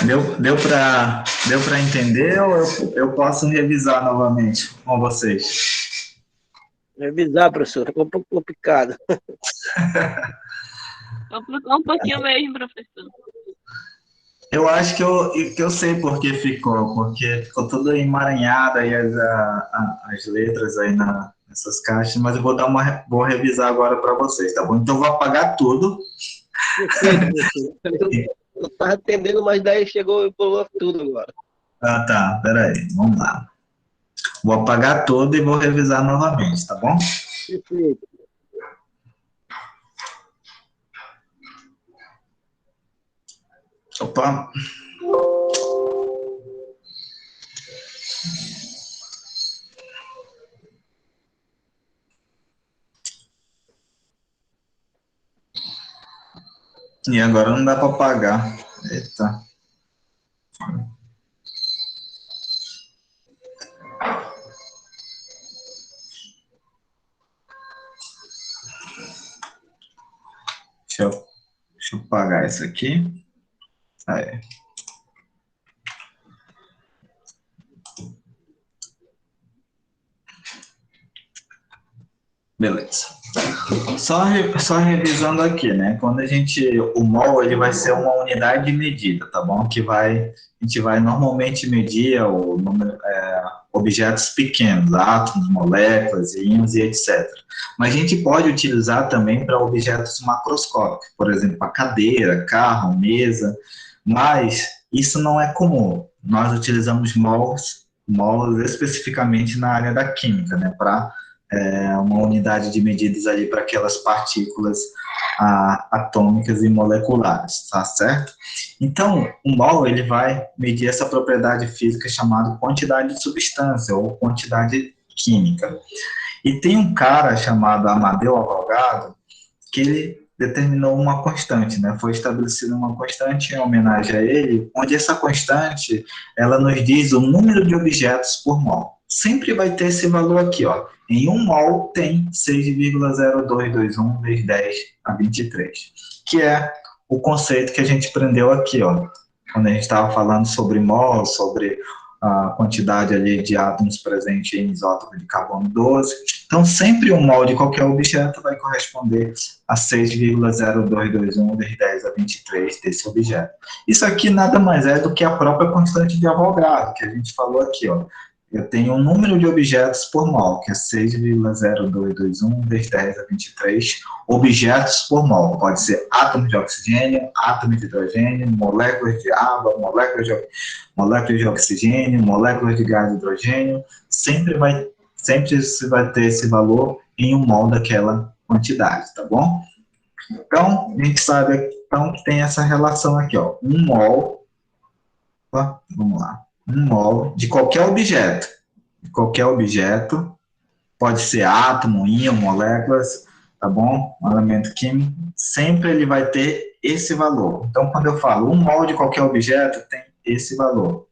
Deu para entender ou eu posso revisar novamente com vocês? Revisar, professor, ficou um pouco complicado. Complicou um pouquinho mesmo, professor. Eu acho que eu sei por que ficou, porque ficou tudo emaranhado aí as letras aí nessas caixas, mas eu vou revisar agora para vocês, tá bom? Então eu vou apagar tudo. Perfeito, professor. Eu estava atendendo, mas daí chegou e pulou tudo agora. Ah, tá, peraí, vamos lá. Vou apagar tudo e vou revisar novamente, tá bom? Perfeito. Opa. E agora não dá para apagar. Eita. Deixa eu apagar isso aqui. Aí. Beleza. Só revisando aqui, né? O mol, ele vai ser uma unidade de medida, tá bom? A gente vai normalmente medir o número, objetos pequenos, átomos, moléculas, íons e etc. Mas a gente pode utilizar também para objetos macroscópicos, por exemplo, a cadeira, carro, mesa, mas isso não é comum. Nós utilizamos mols especificamente na área da química, né? Para uma unidade de medidas ali para aquelas partículas atômicas e moleculares, tá certo? Então, o mol, ele vai medir essa propriedade física chamada quantidade de substância ou quantidade química. E tem um cara chamado Amadeu Avogadro que ele determinou uma constante, né? Foi estabelecida uma constante em homenagem a ele, onde essa constante, ela nos diz o número de objetos por mol. Sempre vai ter esse valor aqui, ó. Em 1 mol tem 6,0221 vezes 10 a 23, que é o conceito que a gente aprendeu aqui, ó. Quando a gente estava falando sobre mol, sobre a quantidade ali de átomos presentes em isótopo de carbono 12. Então, sempre um mol de qualquer objeto vai corresponder a 6,0221 vezes 10 a 23 desse objeto. Isso aqui nada mais é do que a própria constante de Avogadro, que a gente falou aqui, ó. Eu tenho um número de objetos por mol, que é 6,0221 vezes 10 a 23 objetos por mol. Pode ser átomos de oxigênio, átomos de hidrogênio, moléculas de água, moléculas de oxigênio, moléculas de gás de hidrogênio. Sempre se vai ter esse valor em 1 mol daquela quantidade, tá bom? Então, a gente sabe então, que tem essa relação aqui, ó. 1 mol, opa, vamos lá. 1 mol de qualquer objeto. Pode ser átomo, íon, moléculas, tá bom? Um elemento químico, sempre ele vai ter esse valor. Então, quando eu falo 1 mol de qualquer objeto, tem esse valor.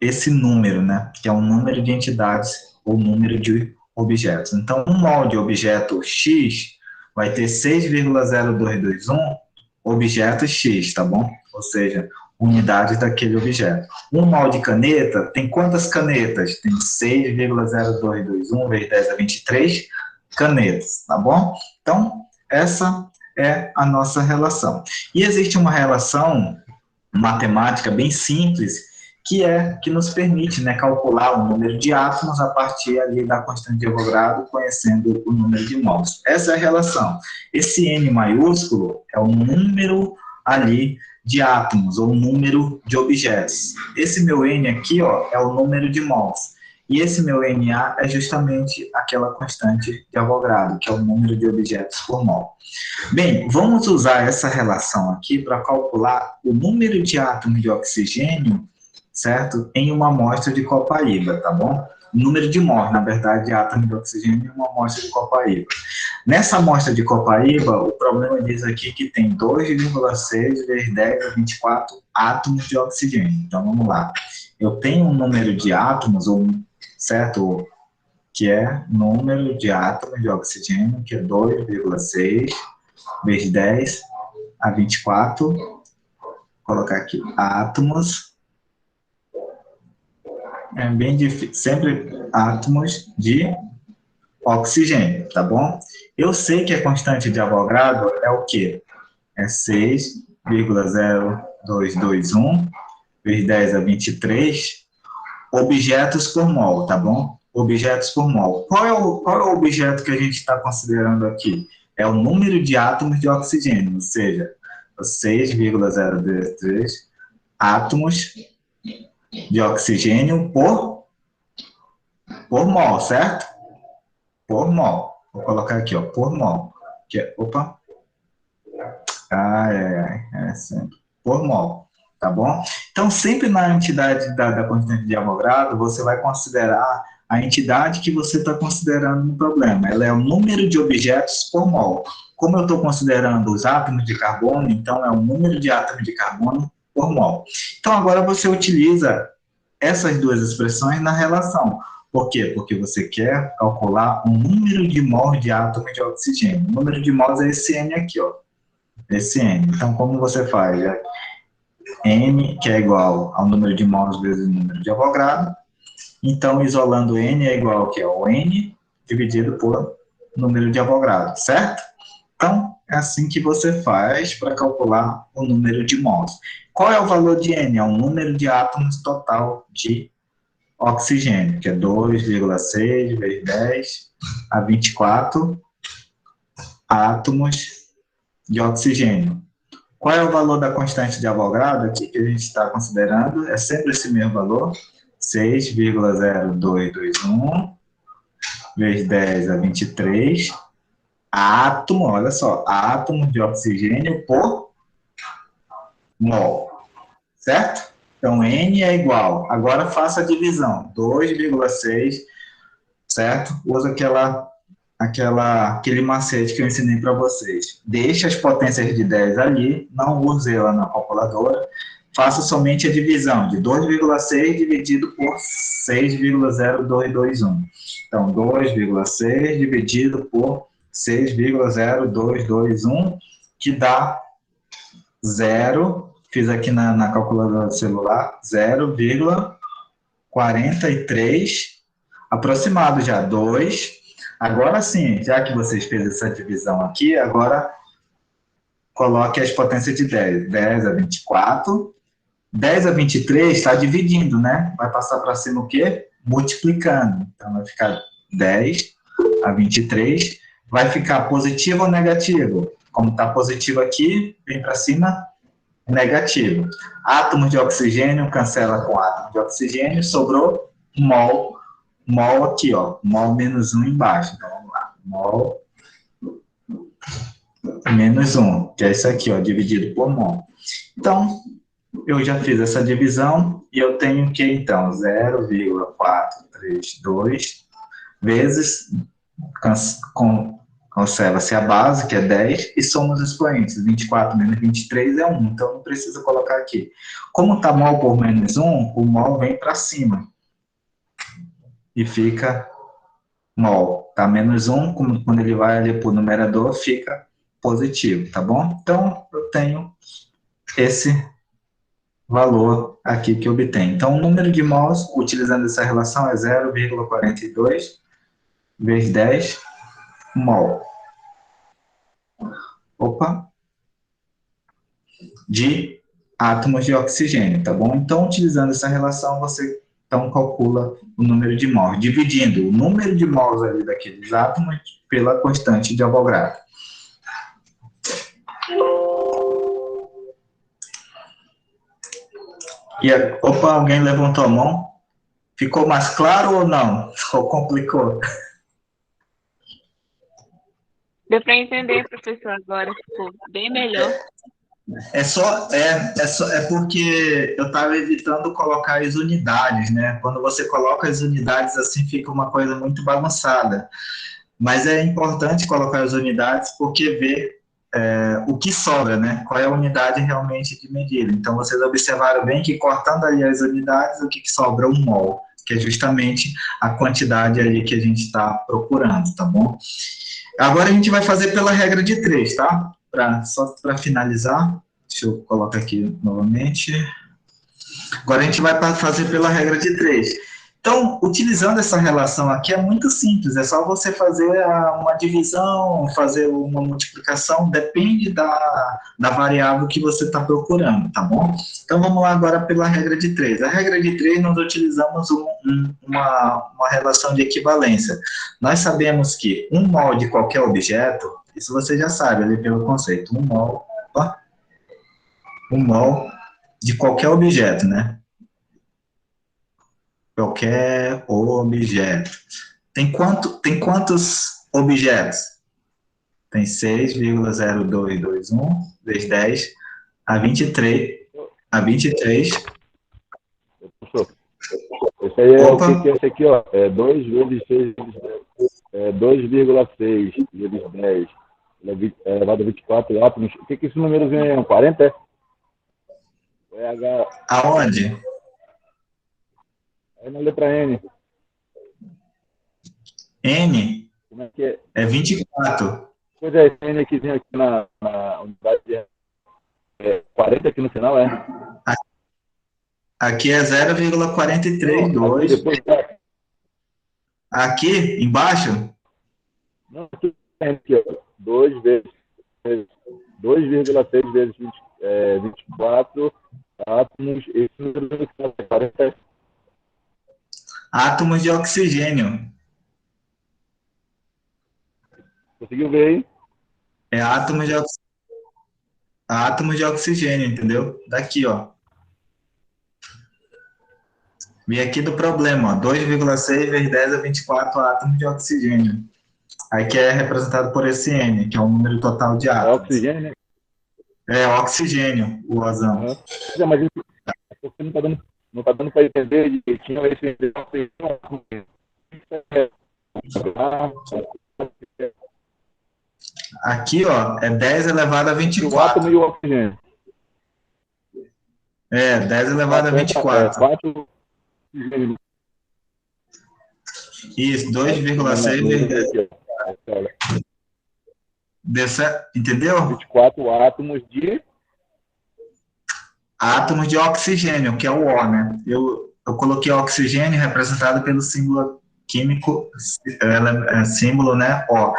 Esse número, né? Que é o número de entidades ou número de objetos. Então, 1 mol de objeto X vai ter 6,0221 objetos X, tá bom? Ou seja, unidades daquele objeto. 1 mol de caneta tem quantas canetas? Tem 6,0221 vezes 10 a 23 canetas, tá bom? Então, essa é a nossa relação. E existe uma relação matemática bem simples que nos permite, né, calcular o número de átomos a partir ali da constante de Avogadro, conhecendo o número de mols. Essa é a relação. Esse N maiúsculo é o número ali de átomos, ou número de objetos. Esse meu N aqui, ó, é o número de mols. E esse meu Na é justamente aquela constante de Avogadro, que é o número de objetos por mol. Bem, vamos usar essa relação aqui para calcular o número de átomos de oxigênio, certo? Em uma amostra de Copaíba, tá bom? O número de mols, na verdade, de átomos de oxigênio em uma amostra de Copaíba. Nessa amostra de Copaíba, o problema diz aqui que tem 2,6 vezes 10 a 24 átomos de oxigênio. Então, vamos lá. Eu tenho um número de átomos, certo? Que é número de átomos de oxigênio, que é 2,6 vezes 10 a 24 colocar aqui átomos, é bem difícil, sempre átomos de oxigênio, tá bom? Eu sei que a constante de Avogadro é o quê? É 6,0221 vezes 10 a 23 objetos por mol, tá bom? Objetos por mol. Qual é o objeto que a gente está considerando aqui? É o número de átomos de oxigênio, ou seja, 6,023 átomos de oxigênio por mol, certo? Por mol. Vou colocar aqui, ó, por mol. Opa. Sempre. Por mol, tá bom? Então, sempre na entidade da constante de Avogadro, você vai considerar a entidade que você está considerando no problema. Ela é o número de objetos por mol. Como eu estou considerando os átomos de carbono, então é o número de átomos de carbono por mol. Então, agora você utiliza essas duas expressões na relação. Por quê? Porque você quer calcular o número de mols de átomos de oxigênio. O número de mols é esse N aqui, ó. Esse N. Então, como você faz? N, que é igual ao número de mols vezes o número de Avogadro. Então, isolando N é igual ao N dividido por número de Avogadro, certo? Então, é assim que você faz para calcular o número de mols. Qual é o valor de N? É o número de átomos total de oxigênio, que é 2,6 vezes 10 a 24 átomos de oxigênio. Qual é o valor da constante de Avogadro aqui que a gente está considerando? É sempre esse mesmo valor, 6,0221 vezes 10 a 23 átomo, olha só, átomos de oxigênio por mol, certo? Então, N é igual, agora faça a divisão, 2,6, certo? Usa aquele macete que eu ensinei para vocês. Deixa as potências de 10 ali, não use ela na calculadora, faça somente a divisão de 2,6 dividido por 6,0221. Então, 2,6 dividido por 6,0221, que dá 0, fiz aqui na calculadora do celular, 0,43, aproximado já, 2. Agora sim, já que vocês fez essa divisão aqui, agora coloque as potências de 10. 10 a 24. 10 a 23 está dividindo, né? Vai passar para cima o quê? Multiplicando. Então, vai ficar 10 a 23. Vai ficar positivo ou negativo? Como está positivo aqui, vem para cima, negativo. Átomos de oxigênio cancela com átomo de oxigênio, sobrou mol. Mol aqui, ó. Mol menos 1 embaixo. Então, vamos lá. Mol menos 1, que é isso aqui, ó, dividido por mol. Então, eu já fiz essa divisão e eu tenho que, então, 0,432 vezes, conserva-se a base, que é 10, e somos os expoentes. 24 menos 23 é 1, então não precisa colocar aqui. Como está mol por menos 1, o mol vem para cima. E fica mol. Tá menos 1, quando ele vai ali para o numerador, fica positivo, tá bom? Então, eu tenho esse valor aqui que eu obtenho. Então, o número de mols, utilizando essa relação, é 0,42 vezes 10 mol. Opa! De átomos de oxigênio, tá bom? Então, utilizando essa relação, você então calcula o número de mols, dividindo o número de mols ali daqueles átomos pela constante de Avogadro. E, opa, alguém levantou a mão? Ficou mais claro ou não? Ou complicou? Deu para entender, professor, agora ficou bem melhor. É porque eu estava evitando colocar as unidades, né? Quando você coloca as unidades assim, fica uma coisa muito bagunçada. Mas é importante colocar as unidades porque vê o que sobra, né? Qual é a unidade realmente de medida. Então, vocês observaram bem que cortando ali as unidades, o que sobra? Um mol, que é justamente a quantidade ali que a gente está procurando, tá bom? Agora a gente vai fazer pela regra de 3, tá? Só para finalizar, Deixa eu colocar aqui novamente. Agora a gente vai fazer pela regra de 3. Então, utilizando essa relação aqui é muito simples, é só você fazer uma divisão, fazer uma multiplicação, depende da variável que você está procurando, tá bom? Então, vamos lá agora pela regra de 3. A regra de 3, nós utilizamos uma relação de equivalência. Nós sabemos que 1 mol de qualquer objeto, isso você já sabe ali pelo conceito, 1 mol, opa, 1 mol de qualquer objeto, né? Qualquer objeto. Tem quantos objetos? Tem 6,0221 vezes 10 a 23. A 23. Professor, esse aí é Opa. o que é esse aqui, ó? É 2 vezes 6 vezes 10. É 2,6 vezes 10 elevado a 24 átomos. O que é esse númerozinho é? 40? É H. Aonde? Aí na letra N. N Como é que é? é 24. Pois é, esse N aqui na unidade é 40 aqui no final, é? Aqui é 0,432. Depois Aqui embaixo, não, aqui, ó. 2 vezes 2,6 vezes 24 átomos. Esse número é 40. átomos de oxigênio. Conseguiu ver aí? É átomos de oxigênio, entendeu? Daqui, ó. Vem aqui do problema, ó. 2,6 vezes 10 a 24 átomos de oxigênio. Aí que é representado por esse N, que é o número total de É átomos. oxigênio, né? É oxigênio, o ozão. Uhum. Mas isso, você não tá dando para entender direitinho esse. Aqui, ó, é 10 elevado a O átomo 24. e o oxigênio. É, 10 elevado a 24. 4. Isso, 2,6 vezes 10. Entendeu? 24 átomos de. Átomos de oxigênio, que é o O, né? Eu coloquei oxigênio representado pelo símbolo químico, símbolo, né? O.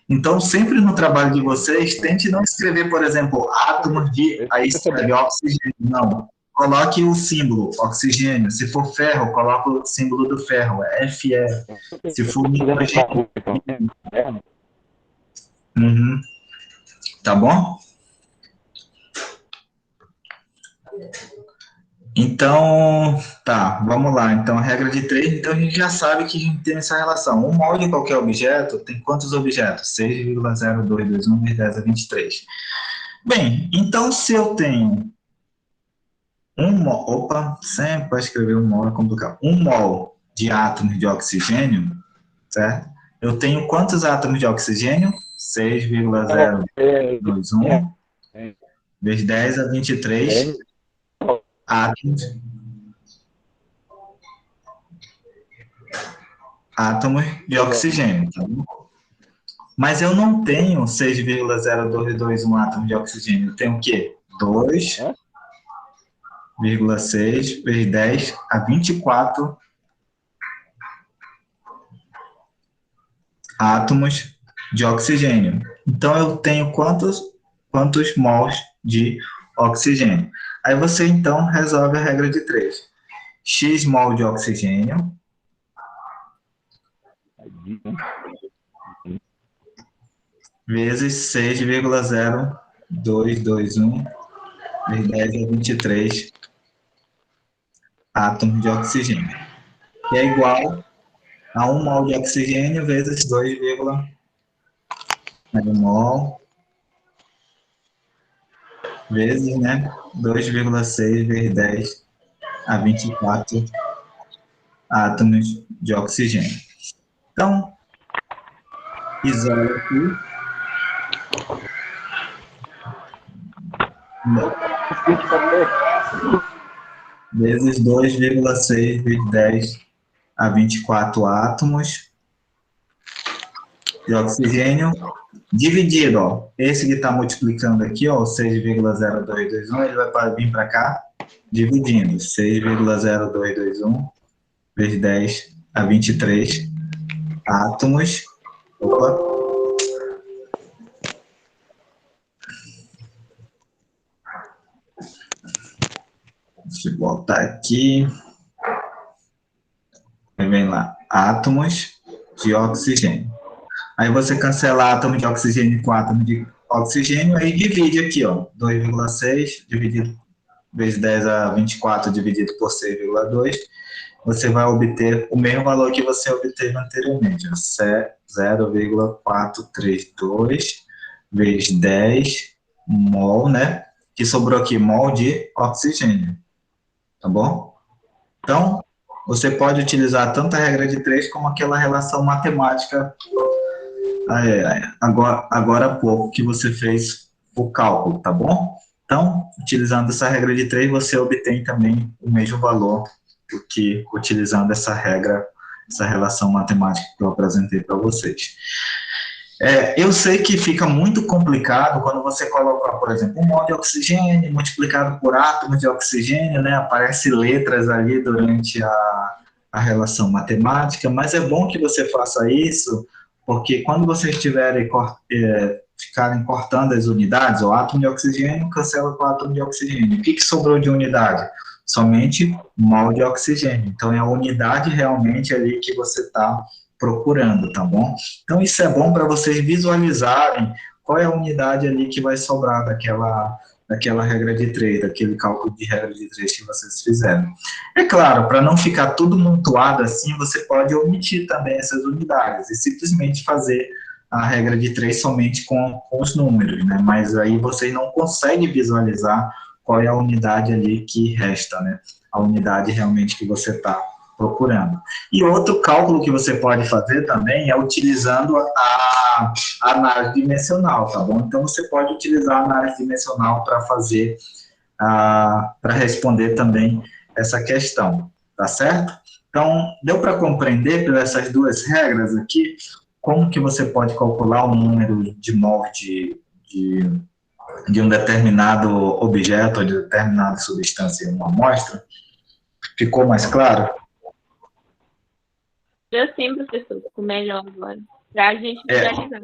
Então, sempre no trabalho de vocês, tente não escrever, por exemplo, átomos de. Aí escreve oxigênio. Não. Coloque o símbolo, oxigênio. Se for ferro, coloque o símbolo do ferro, Fe. Se for nitrogênio. Uhum. Tá bom? Então, tá, vamos lá. Então, regra de 3, então a gente já sabe que a gente tem essa relação. Um mol de qualquer objeto tem quantos objetos? 6,0221 vezes 10 a 23. Bem, então se eu tenho um mol, opa, sempre para escrever um mol é complicado. Um mol de átomos de oxigênio, certo? Eu tenho quantos átomos de oxigênio? 6,021 vezes 10 a 23 átomos de oxigênio. Tá bom? Mas eu não tenho 6,0221 átomos de oxigênio. Eu tenho o quê? 2,6 vezes 10 a 24 átomos de oxigênio. Então, eu tenho quantos mols de oxigênio? Aí você, então, resolve a regra de 3. X mol de oxigênio vezes 6,0221 vezes 10 a 23 átomos de oxigênio. Que é igual a 1 mol de oxigênio vezes 2,1 mol vezes, né, 2,6 vezes 10 a 24 átomos de oxigênio. Então, isola aqui. Vezes 2,6 vezes 10 a 24 átomos de oxigênio, dividido, ó, esse que está multiplicando aqui, ó, 6,0221, ele vai vir para cá, dividindo, 6,0221 vezes 10 a 23 átomos. Opa. Deixa eu voltar aqui. Aí vem lá, átomos de oxigênio. Aí você cancela átomo de oxigênio com átomo de oxigênio, aí divide aqui, ó, 2,6 dividido vezes 10 a 24 dividido por 6,2, você vai obter o mesmo valor que você obteve anteriormente, 0,432 vezes 10 mol, né? Que sobrou aqui, mol de oxigênio, tá bom? Então, você pode utilizar tanto a regra de 3 como aquela relação matemática agora há pouco que você fez o cálculo, tá bom? Então, utilizando essa regra de 3, você obtém também o mesmo valor do que utilizando essa regra, essa relação matemática que eu apresentei para vocês. Eu sei que fica muito complicado quando você coloca, por exemplo, um mol de oxigênio multiplicado por átomos de oxigênio, né? Aparecem letras ali durante a relação matemática, mas é bom que você faça isso, porque quando vocês ficarem cortando as unidades, o átomo de oxigênio cancela com o átomo de oxigênio. O que sobrou de unidade? Somente mol de oxigênio. Então, é a unidade realmente ali que você está procurando, tá bom? Então, isso é bom para vocês visualizarem qual é a unidade ali que vai sobrar daquela regra de 3, daquele cálculo de regra de 3 que vocês fizeram. É claro, para não ficar tudo montuado assim, você pode omitir também essas unidades e simplesmente fazer a regra de 3 somente com os números, né? Mas aí vocês não conseguem visualizar qual é a unidade ali que resta, né? A unidade realmente que você está procurando. E outro cálculo que você pode fazer também é utilizando a análise dimensional, tá bom? Então, você pode utilizar a análise dimensional para fazer, para responder também essa questão, tá certo? Então, deu para compreender por essas duas regras aqui, como que você pode calcular o número de mol de um determinado objeto ou de determinada substância em uma amostra? Ficou mais claro? Deu sim, professor, ficou melhor agora. Para a gente visualizar.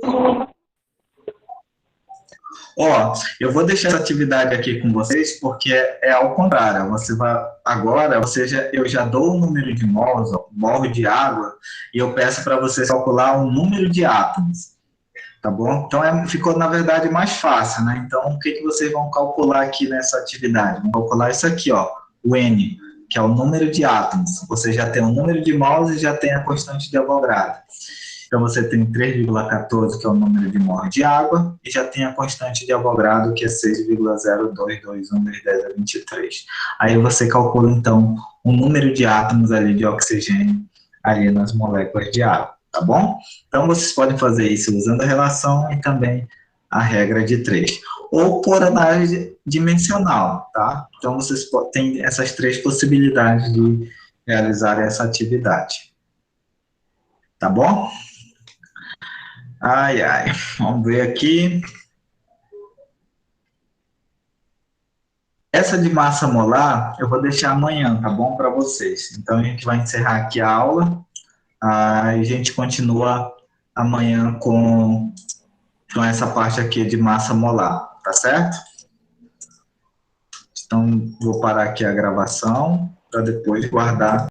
Ó, eu vou deixar essa atividade aqui com vocês, porque é ao contrário. Você vai agora, eu já dou o número de mols, mol de água, e eu peço para vocês calcular o número de átomos, tá bom? Então ficou na verdade mais fácil, né? Então o que vocês vão calcular aqui nessa atividade? Vão calcular isso aqui, ó, o N, que é o número de átomos. Você já tem o número de mols e já tem a constante de Avogadro. Então, você tem 3,14, que é o número de mol de água, e já tem a constante de Avogadro, que é 6,0221 vezes 10 a 23. Aí você calcula, então, o número de átomos ali de oxigênio ali nas moléculas de água, tá bom? Então, vocês podem fazer isso usando a relação e também a regra de 3. Ou por análise dimensional, tá? Então, vocês têm essas 3 possibilidades de realizar essa atividade. Tá bom? Ai, ai. Vamos ver aqui. Essa de massa molar, eu vou deixar amanhã, tá bom? Para vocês. Então, a gente vai encerrar aqui a aula. A gente continua amanhã com essa parte aqui de massa molar, tá certo? Então, vou parar aqui a gravação para depois guardar